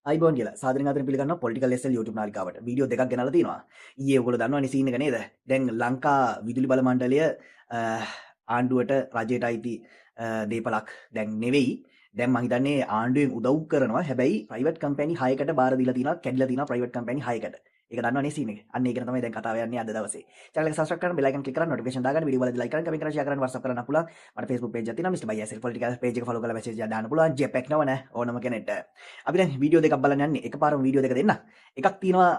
අයිබෝන් කියලා සාදරයෙන් ආදරයෙන් පිළිගන්නවා පොලිටිකල් එස්.එල්. YouTube නාලිකාවට. වීඩියෝ දෙකක් ගෙනල්ලා තිනවා. ඊයේ ඔයගොල්ලෝ දන්නවනේ සීන් එක නේද? දැන් ලංකා විදුලි බල මණ්ඩලය ආණ්ඩුවට රජයට අයිති දේපලක් දැන් නෙවෙයි. දැන් මම හිතන්නේ ආණ්ඩුවෙන් උදව් කරනවා. හැබැයි ප්‍රයිවට් කම්පැනි 6කට බාර දීලා තිනවා, කැඩිලා තිනවා ප්‍රයිවට් කම්පැනි 6කට. ඒක දන්නවනේ සීන් එක. අන්න ඒක තමයි දැන් කතාව යන්නේ අද දවසේ. channel එක subscribe කරන්න, bell icon click කරන්න, notification දාගන්න, video බලද්දී like කරන්න, comment කරන්න, share කරන්න, WhatsApp කරන්න පුළුවන්. මට Facebook page එකක් තියෙනවා, Mr. Biasel political page එක follow කරලා message එකක් දාන්න පුළුවන්. JPEG නව නෑ ඕනම කෙනෙක්ට. අපි දැන් වීඩියෝ දෙකක් බලන්න යන්නේ. එකපාරම වීඩියෝ දෙක දෙන්න. එකක් තියෙනවා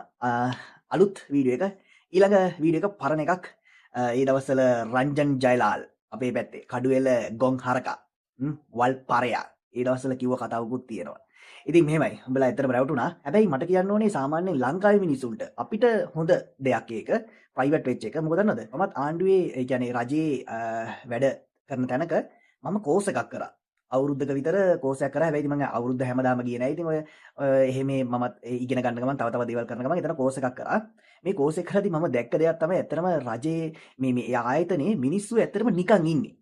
අලුත් වීඩියෝ එක. ඊළඟ වීඩියෝ එක පරණ එකක්. ඒ දවස්වල රංජන් ජයලාල් අපේ පැත්තේ කඩුවෙල ගොන් හරකා වල් පරයා ඒ දවස්වල කිව්ව කතාවකුත් තියෙනවා. ඉතින් මෙහෙමයි. උඹලා ඇත්තටම රැවටුණා. හැබැයි මට කියන්න ඕනේ සාමාන්‍යයෙන් ලංකාවේ මිනිස්සුන්ට අපිට හොඳ දෙයක් ඒක ප්‍රයිවට් වෙච් එක. මොකද දන්නවද? මමත් ආණ්ඩුවේ ඒ කියන්නේ රජයේ වැඩ කරන තැනක මම කෝස් එකක් කරා. අවුරුද්දක විතර කෝස් එකක් කරා. හැබැයි මම අවුරුද්ද හැමදාම ගියේ නෑ. ඉතින් ඔය එහෙම මමත් ඉගෙන ගන්න ගමන් තව තව දේවල් කරන ගමන් එතන කෝස් එකක් කරා. මේ කෝස් එක කරද්දි මම දැක්ක දෙයක් තමයි ඇත්තටම රජයේ මේ ආයතනයේ මිනිස්සු ඇත්තටම නිකන් ඉන්නේ.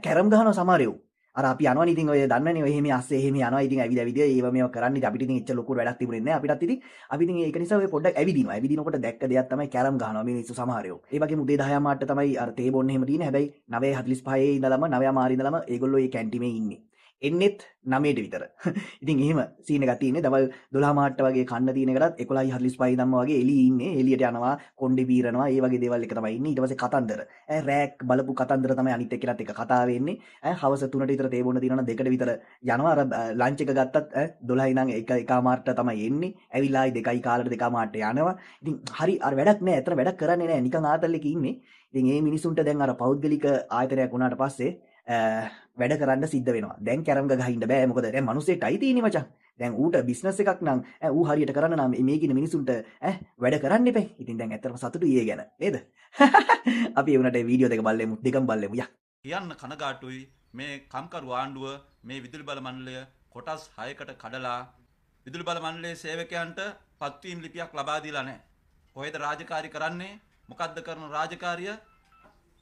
කැරම් ගහනවා සමහරයෝ. අර අපි යනවනේ ඉතින් ඔය දන්නවනේ ඔය එහෙම අස්සේ එහෙම යනවා. ඉතින් ඇවිද ඒව මේව කරන්නේ. ඉතින් අපිට ඉතින් එච්චර ලොකු වැඩක් තිබුණේ නැහැ. අපිටත් ඉතින් අපි ඉතින් ඒක නිසා ඔය පොඩ්ඩක් ඇවිදිනවා. ඇවිදිනකොට දැක්ක දෙයක් තමයි කැරම් ගහනවා මිනිස්සු සමහරයෝ. ඒ වගේම උදේ 10 මාට තමයි අර තේ බොන්න එහෙම තියෙන්නේ. හැබැයි 9:45 ඉඳලම 9 මාරි ඉඳලම ඒගොල්ලෝ ඒ කැන්ටිමේ ඉන්නේ. එන්නෙත් 9ට විතර. ඉතින් එහෙම සීන් එකක් තියෙන්නේ. දවල් 12 මාට වගේ කන්න තියෙන එකටත් 11:45 ධම්ම වගේ එළියේ ඉන්නේ. එළියට යනවා, කොණ්ඩේ පීරනවා, ඒ වගේ දේවල් එක තමයි ඉන්නේ. ඊට පස්සේ කතන්දර. රෑක් බලපු කතන්දර තමයි අනිත් එක්කෙනාත් එක්ක කතා වෙන්නේ. හවස 3ට විතර තේ බොන්න තියෙනවා, 2ට විතර යනවා. අර ලන්ච් එක ගත්තත් 12 ඉඳන් 1 මාට තමයි එන්නේ. ඇවිල්ලා 2යි කාලට 2 මාට යනවා. ඉතින් හරි අර වැඩක් නෑ. අතන වැඩක් කරන්නේ නෑ. නිකන් ආතල් එකේ ඉන්නේ. ඉතින් මේ මිනිසුන්ට දැන් අර පෞද්ගලික ආයතනයක් වුණාට පස්සේ වැඩ කරන්න සිද්ධ වෙනවා. දැන් කැරම් ගහින්න බෑ. මොකද දැන් මිනිස්සෙක්ට අයිති ඉන්නේ මචං. දැන් ඌට බිස්නස් එකක් නම් ඌ හරියට කරන්න නම් මේකින මිනිසුන්ට වැඩ කරන්න එපේ. ඉතින් දැන් ඇත්තටම සතුටුයි ඒ ගැන. නේද? අපි ඒ උනට වීඩියෝ දෙක බලමු. දෙකම බලමු. යා. කියන්න කනගාටුයි මේ කම්කරු ආණ්ඩුව මේ විදුලි බල මණ්ඩලය කොටස් 6කට කඩලා විදුලි බල මණ්ඩලයේ සේවකයන්ට පත්වීම් ලිපියක් ලබා දීලා නැහැ. කොහෙද රාජකාරී කරන්නේ? මොකද්ද කරන රාජකාරිය?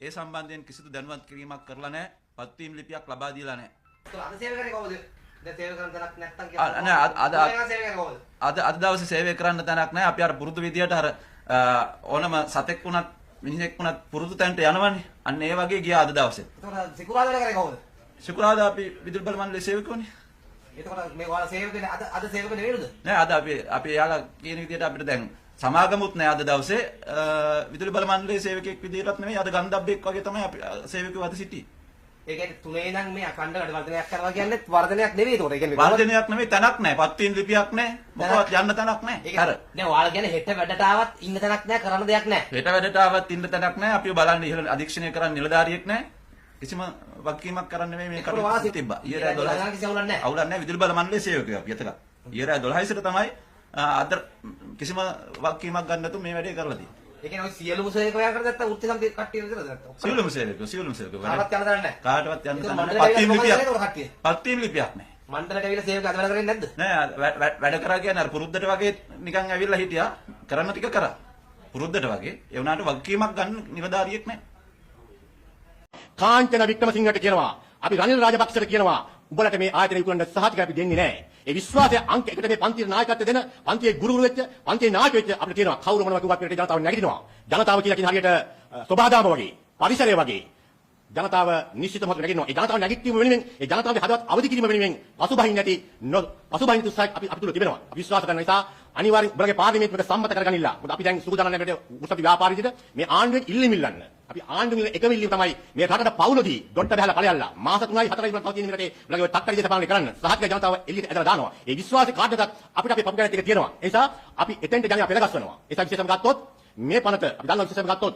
ඒ සම්බන්ධයෙන් කිසිදු දැනුවත් කිරීමක් කරලා නැහැ. පත්වීම් ලිපියක් ලබා දීලා නැහැ. අද සේවය කරේ කොහොමද? දැන් සේවය කරන්න තැනක් නැත්තම් කියලා. අද දවසේ සේවය කරන්න තැනක් නැහැ. අපි අර පුරුදු විදියට අර ඕනම සතෙක් වුණත් මිනිහෙක් වුණත් පුරුදු තැනට යනවනේ. අන්න ඒ වගේ ගියා අද දවසේ. එතකොට සිකුරාදා වැඩ කරේ කොහොමද? සිකුරාදා අපි විදුලි බල මණ්ඩලයේ සේවකවනේ. එතකොට මේ ඔයාලා සේවකනේ අද සේවක නෙවෙයිද? නෑ අද අපි එයාලා කියන විදියට අපිට දැන් සමාගමුත් නෑ අද දවසේ විදුලි බල මණ්ඩලයේ සේවකයෙක් විදියටත් නෙවෙයි අද ගන්ධබ්බෙක් වගේ තමයි අපි සේවකයෝ අද සිටියේ. ඒ කියන්නේ තුනේ ඉඳන් මේ අඛණ්ඩ වර්ධනයක් කරනවා කියන්නේ වර්ධනයක් නෙවෙයි ඒතකොට. ඒ කියන්නේ වර්ධනයක් නෙවෙයි තැනක් නෑ. පත්වීම් ලිපියක් නෑ. මොකවත් යන්න තැනක් නෑ. හර. දැන් ඔයාලා කියන්නේ හෙට වැඩට ආවත් ඉන්න තැනක් නෑ, කරන්න දෙයක් නෑ. හෙට වැඩට ආවත් ඉන්න තැනක් නෑ. අපිව බලන්න ඉහළ අධීක්ෂණය කරන්න නිලධාරියෙක් නෑ. කිසිම වගකීමක් කරන්න නෙවෙයි මේ කටයුතු තිබ්බා. ඊයේ රෑ 12 කිසි අවුලක් නෑ. අවුලක් නෑ. විදුලි බල මණ්ඩලයේ සේවකයෝ අපි එතක. ඊයේ රෑ 12 සිට තමයි අද කිසිම වගකීමක් ගන්න නැතුව මේ වැඩේ කරලා තියෙන්නේ. ඒ කියන්නේ ඔය සියලුම සේවකයන් කරද නැත්නම් වෘත්ති සමිතිය කට්ටිය විතරද නැත්නම් සියලුම සේවකයෝ කාටවත් යන්න දන්නේ නැහැ. කාටවත් යන්න දන්නේ නැහැ. නැහැ. පත්වීම් ලිපියක් නැහැ. මණ්ඩලයට ඇවිල්ලා සේවක අද වැඩ කරන්නේ නැද්ද? නෑ වැඩ කරා කියන්නේ අර පුරුද්දට වගේ නිකන් ඇවිල්ලා හිටියා. කරන්න ටික කරා. පුරුද්දට වගේ ඒ වුණාට වගකීමක් ගන්න නිලධාරියෙක් නැහැ. කාංචන වික්‍රමසිංහට කියනවා අපි රනිල් රාජපක්ෂට කියනවා උඹලට මේ ආයතනය විකුණන්න සහතික අපි දෙන්නේ නැහැ. ඒ විශ්වාසය අංක එකට මේ පන්තියේ නායකත්වය දෙන පන්තියේ ගුරුවරු වෙච්ච පන්තියේ නායක වෙච්ච අපිට කියනවා කවුරු මොනවා කිව්වත් පිටේ ජනතාව නැගිටිනවා. ජනතාව කියලා කියන හරියට සබහාදාම වගේ පරිසරය වගේ ජනතාව නිශ්චිතව නැගිටිනවා. ඒ ජනතාව නැගිටීම වෙනුවෙන් ඒ ජනතාවගේ හදවත් අවදි කිරීම වෙනුවෙන් පසුබහින් නැති පසුබහින් උත්සාහයක් අපි තුල තිබෙනවා. අපි විශ්වාස කරන නිසා අනිවාර්යෙන් උඹලගේ පාර්ලිමේන්තුවක සම්මත කරගනින්න. මොකද අපි දැන් සුදුදාන නැමෙට උසපි ව්‍යාපාරිකයද මේ ආණ්ඩුවෙන් ඉල්ලීම් ඉල්ලන්න. අපි ආණ්ඩුවෙන් එකම ඉල්ලීම තමයි මේ රටට පවුලදී ඩොට්ට බහලා ඵලයල්ලා මාස 3යි 4යි වල පවතින මිලට උඹලගේ තක්කඩි දේශපාලනය කරන්න. සහතික ජනතාව එළියට ඇදලා දානවා. ඒ විශ්වාසී කාර්යයක් අපිට අපේ පපුගණන් ටික තියෙනවා. ඒ නිසා අපි එතෙන්ට ජනයා පෙළගස්වනවා. ඒ නිසා විශේෂම ගත්තොත් මේ පනත අපි දන්නවා විශේෂම ගත්තොත්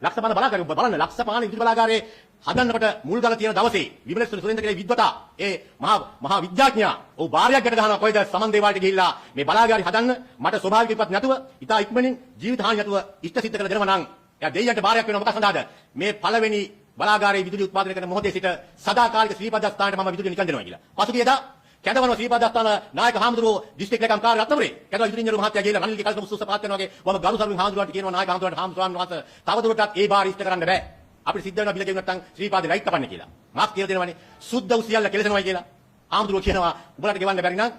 ලක්ෂපාන බලාගාරය බලන්න ලක්ෂපාන විදුලි බලාගාරයේ හදන්නකොට මුල් ගල තියෙන දවසේ විමල සුරේන්ද්‍ර කියලා විද්වතා ඒ මහා විද්‍යාඥයා ඔව් බාරයක් ගැට ගහනවා කොයිද සමන් දේවාලට ගිහිල්ලා මේ බලාගාරය හදන්න මට ස්වභාවික විපත් නැතුව ඉතා ඉක්මනින් ජීවිත හානි නැතුව ඉෂ්ට සිද්ධ කරලා දෙනවා නම් එයා දෙයියන්ට බාරයක් වෙනවා මොකක් සඳහාද මේ පළවෙනි බලාගාරයේ විදුලි උත්පාදනය කරන මොහොතේ සිට සදාකාලික ශ්‍රීපදස්ථානට මම විදුලිය නිකන් දෙනවා කියලා. පසුගියදා කැඳවන ශ්‍රීපදස්ථාන නායක හාමුදුරුවෝ දිස්ත්‍රික් ලේකම් කාර්ය රත්නපුරේ කැඳවන විදුලි ඉංජිනේරු මහත්තයා ගිහිල්ලා රනිල්ගේ කල්ප මුසුස පාත් කරනවා වගේ වම ගරු සරුන් හාමුදුරුවන්ට කියනවා නායක හාමුදුරුවන්ට වහන්සේ තවදුරටත් ඒ බාර ඉෂ්ට කරන්න බෑ. අපිට සිද්ධ වෙනවා බිල ගෙවුව නැත්නම් ශ්‍රීපාදේ ලයිට් කපන්න කියලා. මාක් කියලා දෙනවනේ සුද්ධ උසියල්ල කෙලසනවායි කියලා. ආම්දුරෝ කියනවා උඹලට ගෙවන්න බැරි නම්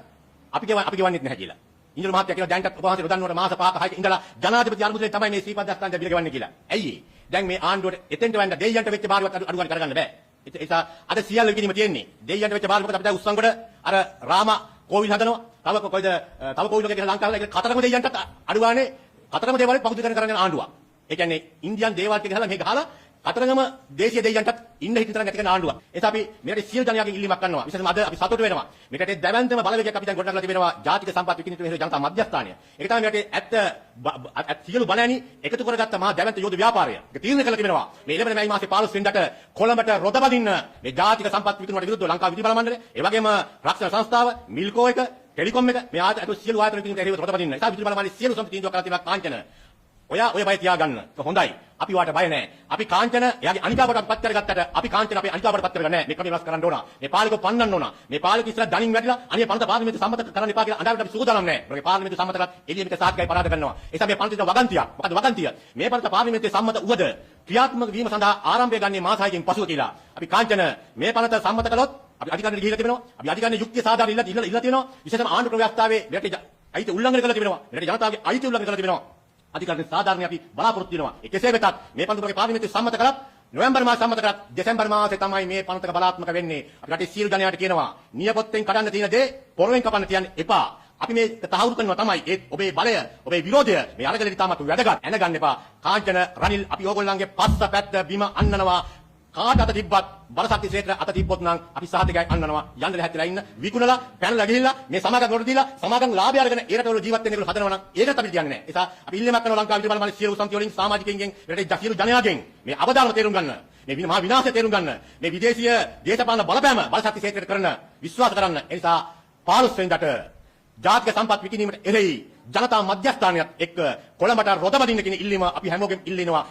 අපි කියවන්නෙත් නැහැ කියලා. ඉන්ජිනේරු මහත්තයා කියලා දැන්ටත් ඔබ වහන්සේ රොදන්නවට මාස 5ක 6ක ඉඳලා ජනාධිපති අනුමතියෙන් තමයි මේ ශ්‍රීපද දස්තන්ද බිල ගෙවන්නේ කියලා. ඇයි ඒ? දැන් මේ ආණ්ඩුවට එතෙන්ට වෙන්න දෙයියන්ට වෙච්ච බාරවත් අඩු ගන්න කරගන්න බෑ. ඒ නිසා අද සියල්ල විකිණීම තියෙන්නේ. දෙයියන්ට වෙච්ච බාර මොකද අපි දැන් උස්සන්ගොඩ අර රාම කෝවිල් හදනවා. තව කොයිද තව කෝවිලක කියලා ලංකාවේ ඒක කතරගම දෙයියන්ට අඩු ගානේ කතරගම දේවාලේ පහුදු කරගෙන ආණ්ඩුවක්. ඒ කියන්නේ ඉන්දියන් දේවාල ටික ගහලා මේ ගහලා කතරගම දේශීය දෙයියන්ටත් ඉන්න හිතින් තරම් නැති කරන ආණ්ඩුවක්. ඒ නිසා අපි මේකට සියලු ජනයාගෙන් ඉල්ලීමක් කරනවා. විශේෂයෙන්ම අද අපි සතුටු වෙනවා. මේකට දැවැන්තම බලවේගයක් අපි දැන් ගොඩනගලා තිබෙනවා. ජාතික සම්පත් විකිණීමේ ජනතා මධ්‍යස්ථානය. ඒක තමයි මේකට ඇත්ත සියලු බලෑනි එකතු කරගත්ත මහා දැවැන්ත යෝධ ව්‍යාපාරය. ඒක තීරණය කරලා තිබෙනවා. මේ 11 මැයි මාසේ 15 වෙනිදාට කොළඹට රොද බදින්න මේ ජාතික සම්පත් විකිණීමට විරුද්ධව ලංකා විධි බල මණ්ඩලය, ඒ වගේම රක්ෂණ සංස්ථාව, මිල්කෝ එක, ටෙලිකොම් එක මේ සියලු ආයතන විකිණීමට එරෙහිව රොද බදින්න. ඒ නිසා විධි බල මණ්ඩලය සියලු සම්පත් තීන්දුවක් කරලා තිබෙනවා කාංචන. ඔය බය තියාගන්න. ඒක හොඳයි. අපි වාට බය නැහැ. අපි කාංචන එයාගේ අනිකාවට අපි පත් කරගත්තට අපි කාංචන අපේ අනිකාවට පත් කරගන්නේ නැහැ. මේක අපි වෙනස් කරන්න ඕන. මේ පාලකව පන්නන්න ඕන. මේ පාලක ඉස්සර දණින් වැටිලා අනේ පනත පාර්ලිමේන්තු සම්මත කරන්න එපා කියලා අඬාවට අපි සූදානම් නැහැ. මොකද පාර්ලිමේන්තු සම්මත කරත් එළියෙ මේක සාක්කයි පරාද කරනවා. ඒ නිසා මේ පනතේ වගන්තිය. මොකද වගන්තිය? මේ පනත පාර්ලිමේන්තුවේ සම්මත උවද ක්‍රියාත්මක වීම සඳහා ආරම්භය ගන්නේ මාස 6කින් පසුව කියලා. අපි කාංචන මේ පනත සම්මත කළොත් අපි අධිකාරියට ගිහිල්ලා තිබෙනවා. අපි අධිකාරියේ යුක්තිය සාධාරණ ඉල්ලලා තියෙනවා. විශේෂයෙන්ම ආණ්ඩුක්‍රම ව්‍යවස්ථාවේ මෙරට අයිති උල්ලංඝනය කරලා තිබෙනවා. මෙරට ජනතාවගේ අයිති උල්ලංඝනය කරලා තිබෙනවා. අධිකාරික සාධාරණේ අපි බලාපොරොත්තු වෙනවා. ඒ කෙසේ වෙතත් මේ පනතේ පාර්ලිමේන්තුවේ සම්මත කරත් නොවැම්බර් මාසේ සම්මත කරත් දෙසැම්බර් මාසේ තමයි මේ පනතක බලාත්මක වෙන්නේ. අපි රටේ සියලු ජනයාට කියනවා නියපොත්තෙන් කඩන්න තියෙන දේ පොරවෙන් කපන්න තියන්න එපා. අපි මේ තහවුරු කරනවා තමයි ඒ ඔබේ බලය, ඔබේ විරෝධය මේ අරගලෙට තාමත් වැදගත්. ඇනගන්න එපා. කාංචන රනිල් අපි ඕගොල්ලන්ගේ පස්ස පැත්ත බිම අන්නනවා. කාට අත තිබ්බත් බලශක්ති ක්ෂේත්‍ර අත තිබ්බොත් නම් අපි සහතිකයි අන්නනවා. යන්න ලැහැත්තිලා ඉන්න විකුණලා පැනලා ගිහිල්ලා මේ සමාගම් වලට දීලා සමාගම් ලාභය අරගෙන ඒ රටවල ජීවත් වෙන්න ඒගොල්ලෝ හදනවා නම් ඒකත් අපි කියන්නේ නැහැ. ඒ නිසා අපි ඉල්ලීමක් කරනවා ලංකාව විදිහට බලන්න සියලු සමිති වලින් සමාජිකයින්ගෙන් රටේ සියලු ජනයාගෙන් මේ අවදානම තේරුම් ගන්න. මේ මහා විනාශය තේරුම් ගන්න. මේ විදේශීය දේශපාලන බලපෑම බලශක්ති ක්ෂේත්‍රයට කරන විශ්වාස කරන්න. ඒ නිසා 15 වෙනිදාට ජාතික සම්පත් විකිණීමට එරෙහි ජනතා මධ්‍යස්ථානයත් එක්ක කොළඹට රොද බදින්න කියන ඉල්ලීම අපි හැමෝගෙම ඉල්ලනවා.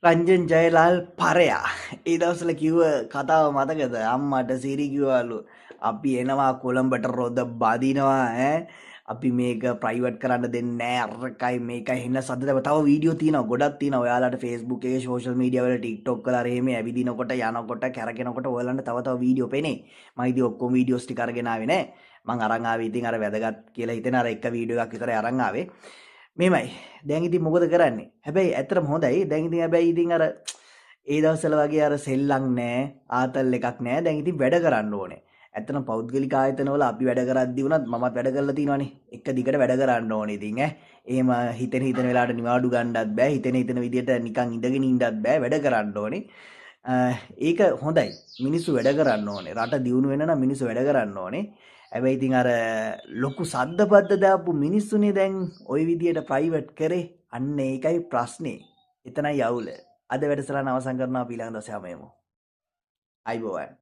රංජන් ජයලාල් පරයා ඒ දවස්වල කිව්ව කතාව මතකද? අම්මට සිරි කිව්වලු අපි එනවා කොළඹට රොද බදිනවා අපි මේක ප්‍රයිවට් කරන්න දෙන්නේ නැහැ අරකයි මේකයි හෙන්න සද්ද. තව වීඩියෝ තියෙනවා ගොඩක් තියෙනවා ඔයාලට Facebook එකේ සෝෂල් මීඩියා වල TikTok වල අර එහෙම ඇවිදිනකොට යනකොට කැරගෙනකොට ඔයාලන්ට තව වීඩියෝ පෙනේ. මම ඉතින් ඔක්කොම වීඩියෝස් ටික අරගෙන ආවේ නෑ. මං අරන් ආවේ ඉතින් අර වැදගත් කියලා හිතෙන අර එක වීඩියෝ එකක් විතරයි අරන් ආවේ. මෙමයි දැන් ඉතින් මොකද කරන්නේ? හැබැයි ඇත්තටම හොඳයි. දැන් ඉතින් හැබැයි ඉතින් අර ඒ දවස්වල වගේ අර සෙල්ලම් නෑ ආතල් එකක් නෑ. දැන් ඉතින් වැඩ කරන්න ඕනේ. ඇත්තටම පෞද්ගලික ආයතනවල අපි වැඩ කරද්දී වුණත් මමත් වැඩ කරලා තියෙනවානේ. එක දිගට වැඩ කරන්න ඕනේ ඉතින් එහෙම හිතෙන වෙලාවට නිවාඩු ගන්නවත් බෑ. හිතෙන විදියට නිකන් ඉඳගෙන ඉන්නත් බෑ. වැඩ කරන්න ඕනේ. ඒක හොඳයි. මිනිස්සු වැඩ කරන්න ඕනේ. රට දියුණු වෙන්න නම් මිනිස්සු වැඩ කරන්න ඕනේ. හැබැයි ඉතින් අර ලොකු සද්දපද්ද දාපු මිනිස්සුනේ දැන් ওই විදියට ප්‍රයිවට් කරේ. අන්න ඒකයි ප්‍රශ්නේ. එතනයි අවුල. අද වැඩසටහන අවසන් කරනවා අපි ඊළඟ දවසේ හැමෝම. අයිබෝවන්.